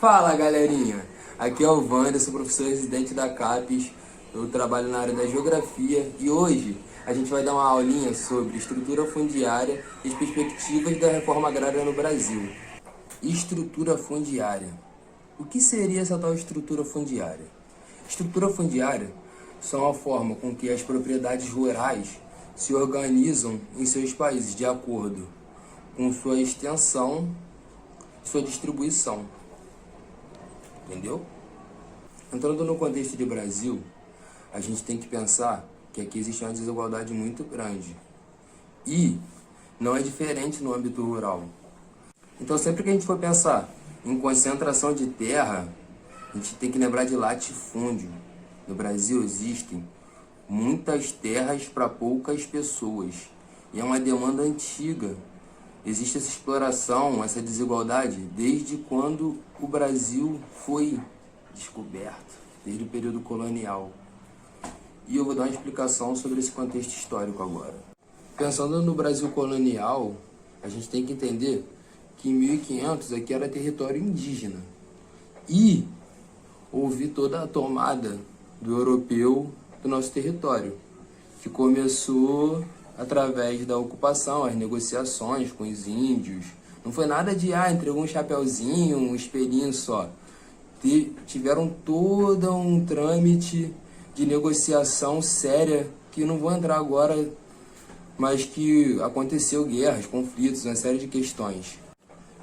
Fala galerinha, aqui é o Wander, sou professor residente da CAPES, eu trabalho na área da geografia e hoje a gente vai dar uma aulinha sobre estrutura fundiária e as perspectivas da reforma agrária no Brasil. Estrutura fundiária. O que seria essa tal estrutura fundiária? Estrutura fundiária são a forma com que as propriedades rurais se organizam em seus países de acordo com sua extensão e sua distribuição. Entendeu? Entrando no contexto de Brasil, a gente tem que pensar que aqui existe uma desigualdade muito grande. E não é diferente no âmbito rural. Então, sempre que a gente for pensar em concentração de terra, a gente tem que lembrar de latifúndio. No Brasil existem muitas terras para poucas pessoas. E é uma demanda antiga. Existe essa exploração, essa desigualdade, desde quando o Brasil foi descoberto, desde o período colonial. E eu vou dar uma explicação sobre esse contexto histórico agora. Pensando no Brasil colonial, a gente tem que entender que em 1500 aqui era território indígena. E houve toda a tomada do europeu do nosso território, que começou através da ocupação, as negociações com os índios. Não foi nada de, entregou um chapeuzinho, um espelhinho só. Tiveram todo um trâmite de negociação séria, que não vou entrar agora, mas que aconteceu guerras, conflitos, uma série de questões.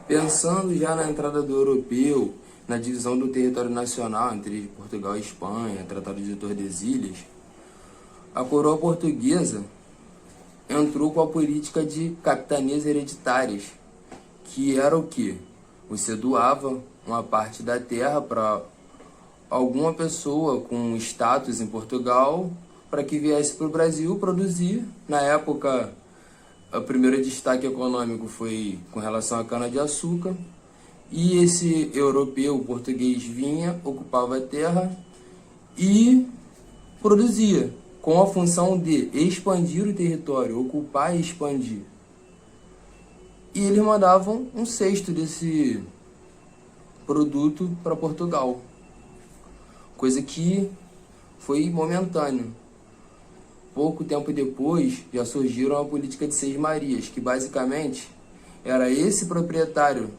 Pensando já na entrada do europeu, na divisão do território nacional entre Portugal e Espanha, Tratado de Tordesilhas, a coroa portuguesa entrou com a política de capitanias hereditárias, que era o quê? Você doava uma parte da terra para alguma pessoa com status em Portugal para que viesse para o Brasil produzir. Na época, o primeiro destaque econômico foi com relação à cana-de-açúcar, e esse europeu português vinha, ocupava a terra e produzia, com a função de expandir o território, ocupar e expandir. E eles mandavam um cesto desse produto para Portugal, coisa que foi momentâneo. Pouco tempo depois, já surgiram a política de Seis Marias, que basicamente era esse proprietário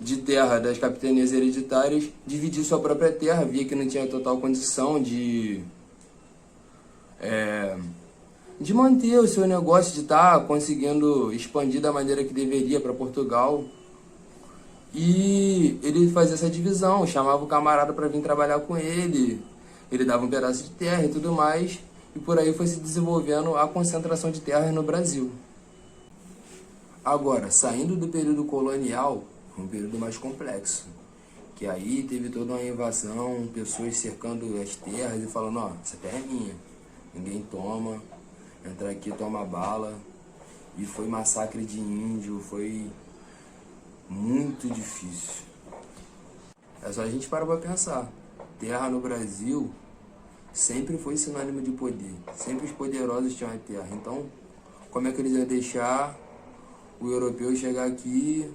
de terra das capitanias hereditárias dividir sua própria terra, via que não tinha total condição de manter o seu negócio, de estar conseguindo expandir da maneira que deveria para Portugal. E ele fazia essa divisão, chamava o camarada para vir trabalhar com ele dava um pedaço de terra e tudo mais, e por aí foi se desenvolvendo a concentração de terras no Brasil. Agora, saindo do período colonial, um período mais complexo, que aí teve toda uma invasão, pessoas cercando as terras e falando, essa terra é minha, ninguém toma, entra aqui, toma bala. E foi massacre de índio, foi muito difícil. É só a gente parar pra pensar. Terra no Brasil sempre foi sinônimo de poder. Sempre os poderosos tinham a terra. Então, como é que eles iam deixar o europeu chegar aqui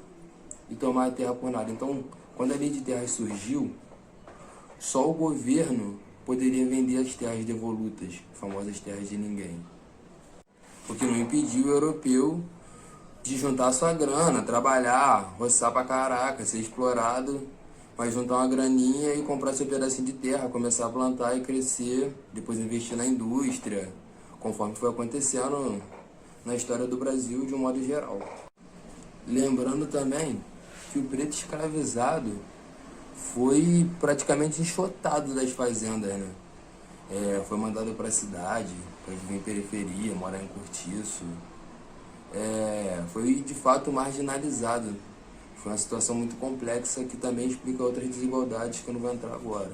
e tomar a terra por nada? Então, quando a lei de terras surgiu, só o governo poderia vender as terras devolutas, famosas terras de ninguém. O que não impediu o europeu de juntar sua grana, trabalhar, roçar pra caraca, ser explorado, mas juntar uma graninha e comprar seu pedacinho de terra, começar a plantar e crescer, depois investir na indústria, conforme foi acontecendo na história do Brasil de um modo geral. Lembrando também que o preto escravizado foi praticamente enxotado das fazendas, né? Foi mandado para a cidade, para viver em periferia, morar em cortiço. Foi de fato marginalizado. Foi uma situação muito complexa que também explica outras desigualdades que eu não vou entrar agora.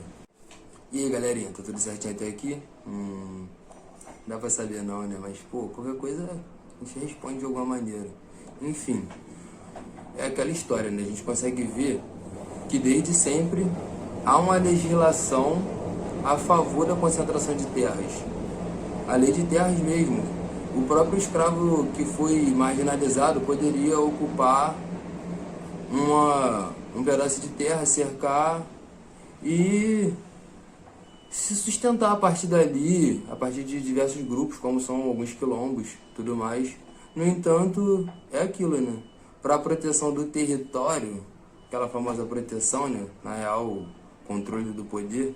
E aí galerinha, tá tudo certinho até aqui? Não dá pra saber não, né? Mas qualquer coisa a gente responde de alguma maneira. Enfim, é aquela história, né? A gente consegue ver que desde sempre há uma legislação a favor da concentração de terras. A lei de terras mesmo. O próprio escravo que foi marginalizado poderia ocupar um pedaço de terra, cercar e se sustentar a partir dali, a partir de diversos grupos, como são alguns quilombos, tudo mais. No entanto, é aquilo, né? Para a proteção do território, aquela famosa proteção, né? Na real, controle do poder,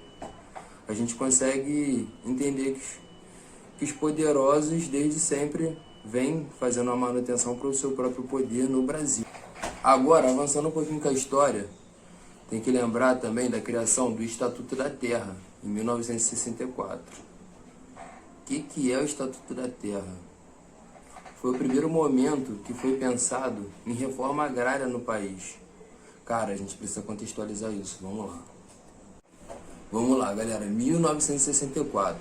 a gente consegue entender que os poderosos desde sempre vêm fazendo a manutenção para o seu próprio poder no Brasil. Agora, avançando um pouquinho com a história, tem que lembrar também da criação do Estatuto da Terra, em 1964. O que é o Estatuto da Terra? Foi o primeiro momento que foi pensado em reforma agrária no país. Cara, a gente precisa contextualizar isso, vamos lá. Vamos lá, galera, 1964.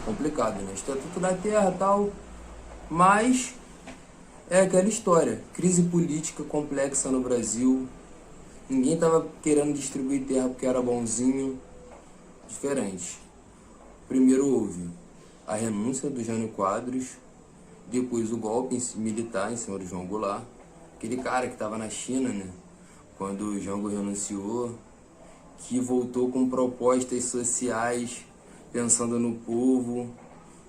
Complicado, né? Estatuto da Terra e tal, mas é aquela história. Crise política complexa no Brasil. Ninguém estava querendo distribuir terra porque era bonzinho. Diferente. Primeiro houve a renúncia do Jânio Quadros, depois o golpe militar em cima do João Goulart, aquele cara que estava na China, né, quando o Jango renunciou, que voltou com propostas sociais, pensando no povo,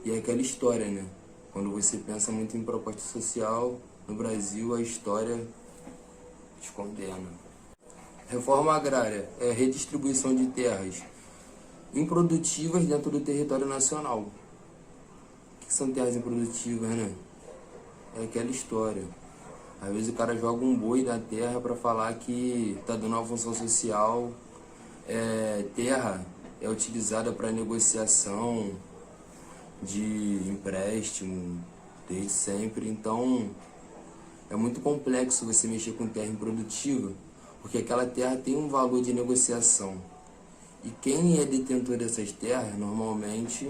e é aquela história, né, quando você pensa muito em proposta social, no Brasil a história te condena. Reforma agrária é a redistribuição de terras improdutivas dentro do território nacional. O que são terras improdutivas, né? É aquela história. Às vezes o cara joga um boi na terra para falar que tá dando uma função social. Terra é utilizada para negociação de empréstimo desde sempre. Então é muito complexo você mexer com terra improdutiva, porque aquela terra tem um valor de negociação. E quem é detentor dessas terras, normalmente,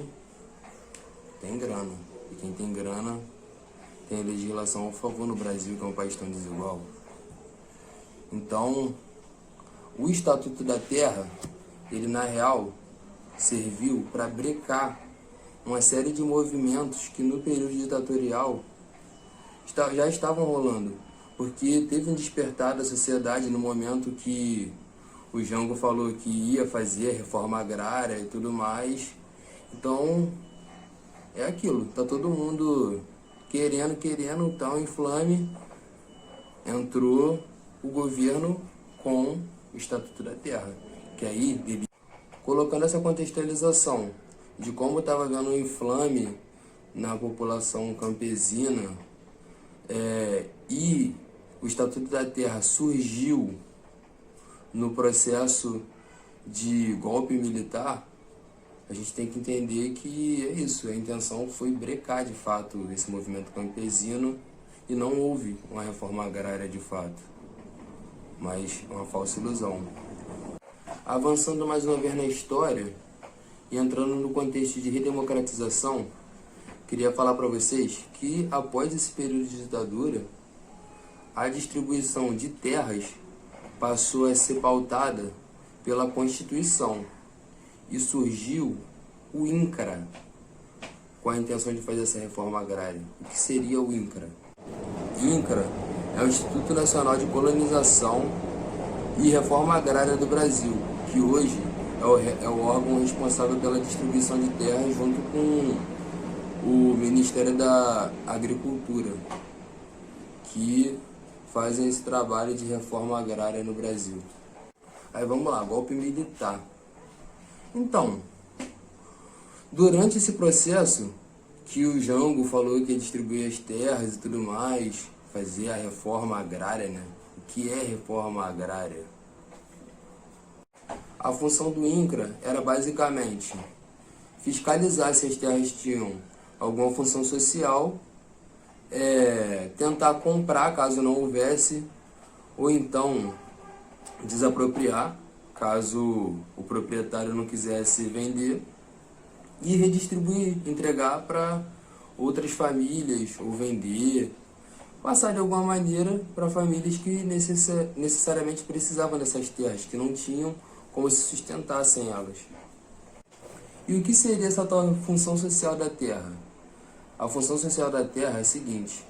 tem grana. E quem tem grana tem legislação a favor no Brasil, que é um país tão desigual. Então, o Estatuto da Terra, ele na real serviu para brecar uma série de movimentos que no período ditatorial já estavam rolando. Porque teve um despertar da sociedade no momento que o Jango falou que ia fazer a reforma agrária e tudo mais. Então, é aquilo. Tá todo mundo querendo, então inflame. Entrou o governo com o Estatuto da Terra. Que aí, colocando essa contextualização de como estava havendo um inflame na população campesina, e o Estatuto da Terra surgiu no processo de golpe militar, a gente tem que entender que é isso, a intenção foi brecar de fato esse movimento campesino e não houve uma reforma agrária de fato, mas uma falsa ilusão. Avançando mais uma vez na história e entrando no contexto de redemocratização, queria falar para vocês que após esse período de ditadura, a distribuição de terras passou a ser pautada pela Constituição e surgiu o INCRA com a intenção de fazer essa reforma agrária. O que seria o INCRA? INCRA é o Instituto Nacional de Colonização e Reforma Agrária do Brasil, que hoje é o órgão responsável pela distribuição de terras junto com o Ministério da Agricultura, que fazem esse trabalho de reforma agrária no Brasil. Aí vamos lá, golpe militar. Então, durante esse processo que o Jango falou que ia distribuir as terras e tudo mais, fazer a reforma agrária, né? O que é reforma agrária? A função do INCRA era basicamente fiscalizar se as terras tinham alguma função social, tentar comprar caso não houvesse, ou então desapropriar caso o proprietário não quisesse vender, e redistribuir, entregar para outras famílias ou vender, passar de alguma maneira para famílias que necessariamente precisavam dessas terras, que não tinham como se sustentar sem elas. E o que seria essa tal função social da terra? A função social da terra é a seguinte: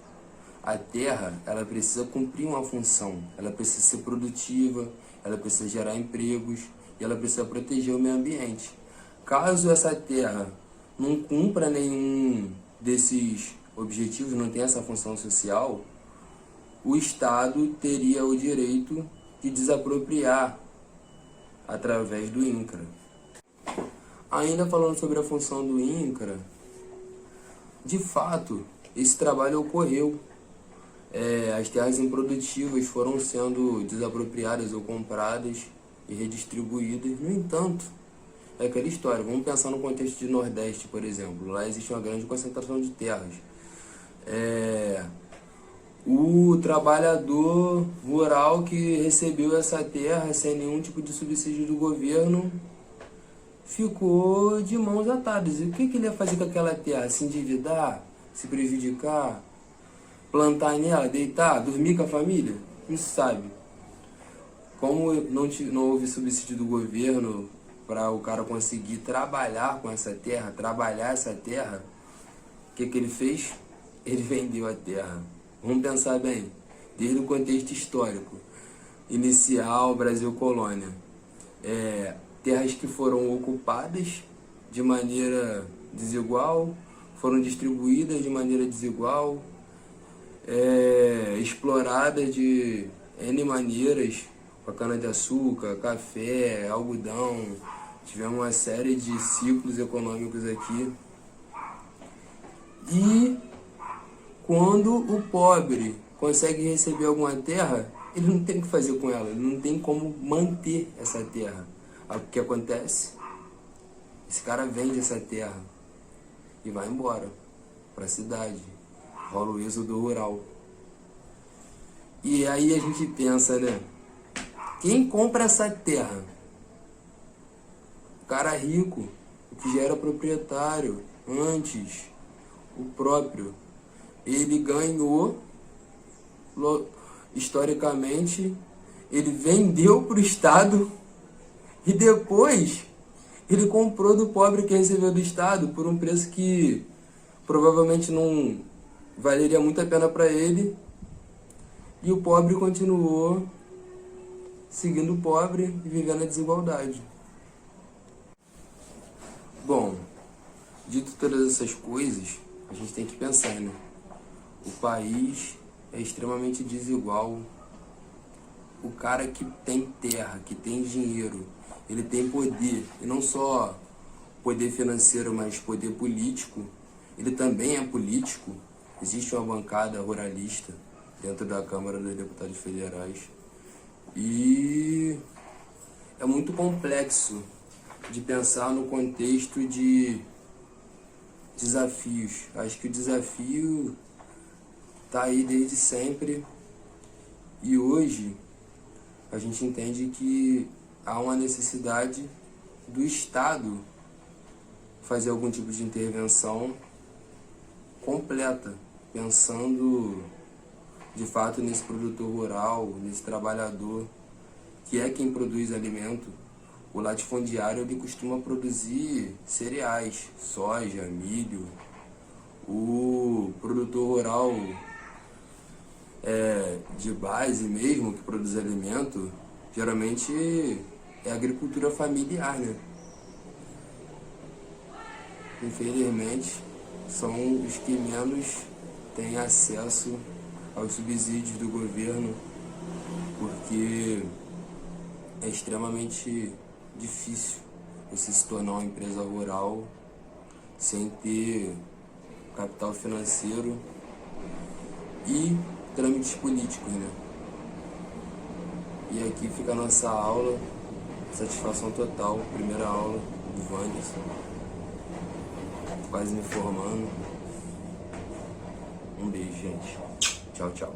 A terra, ela precisa cumprir uma função, ela precisa ser produtiva, ela precisa gerar empregos e ela precisa proteger o meio ambiente. Caso essa terra não cumpra nenhum desses objetivos, não tenha essa função social, o Estado teria o direito de desapropriar através do INCRA. Ainda falando sobre a função do INCRA, de fato, esse trabalho ocorreu. As terras improdutivas foram sendo desapropriadas ou compradas e redistribuídas. No entanto, é aquela história. Vamos pensar no contexto de Nordeste, por exemplo. Lá existe uma grande concentração de terras. O trabalhador rural que recebeu essa terra sem nenhum tipo de subsídio do governo ficou de mãos atadas. E o que ele ia fazer com aquela terra? Se endividar? Se prejudicar? Plantar nela? Deitar? Dormir com a família? Não se sabe. Como não houve subsídio do governo para o cara conseguir trabalhar com essa terra, o que ele fez? Ele vendeu a terra. Vamos pensar bem, desde o contexto histórico, inicial, Brasil colônia. Terras que foram ocupadas de maneira desigual, foram distribuídas de maneira desigual, exploradas de N maneiras, com a cana-de-açúcar, café, algodão. Tivemos uma série de ciclos econômicos aqui. E quando o pobre consegue receber alguma terra, ele não tem o que fazer com ela, ele não tem como manter essa terra. O que acontece? Esse cara vende essa terra e vai embora para a cidade. Rola o êxodo rural. E aí a gente pensa, né? Quem compra essa terra? O cara rico, o que já era proprietário antes, o próprio. Ele ganhou, historicamente, ele vendeu para o Estado e depois ele comprou do pobre que recebeu do Estado por um preço que provavelmente não valeria muito a pena para ele, e o pobre continuou seguindo o pobre e vivendo a desigualdade. Bom, dito todas essas coisas, a gente tem que pensar, né? O país é extremamente desigual. O cara que tem terra, que tem dinheiro, ele tem poder, e não só poder financeiro, mas poder político. Ele também é político. Existe uma bancada ruralista dentro da Câmara dos Deputados Federais. E é muito complexo de pensar no contexto de desafios. Acho que o desafio está aí desde sempre, e hoje a gente entende que há uma necessidade do Estado fazer algum tipo de intervenção completa, pensando de fato nesse produtor rural, nesse trabalhador, que é quem produz alimento. O latifundiário, ele costuma produzir cereais, soja, milho. O produtor rural de base mesmo, que produz alimento, geralmente é agricultura familiar, né? Infelizmente, são os que menos têm acesso aos subsídios do governo, porque é extremamente difícil você se tornar uma empresa rural sem ter capital financeiro e trâmites políticos, né? E aqui fica a nossa aula, satisfação total, primeira aula do Wanderson, quase me formando. Um beijo, gente. Tchau, tchau.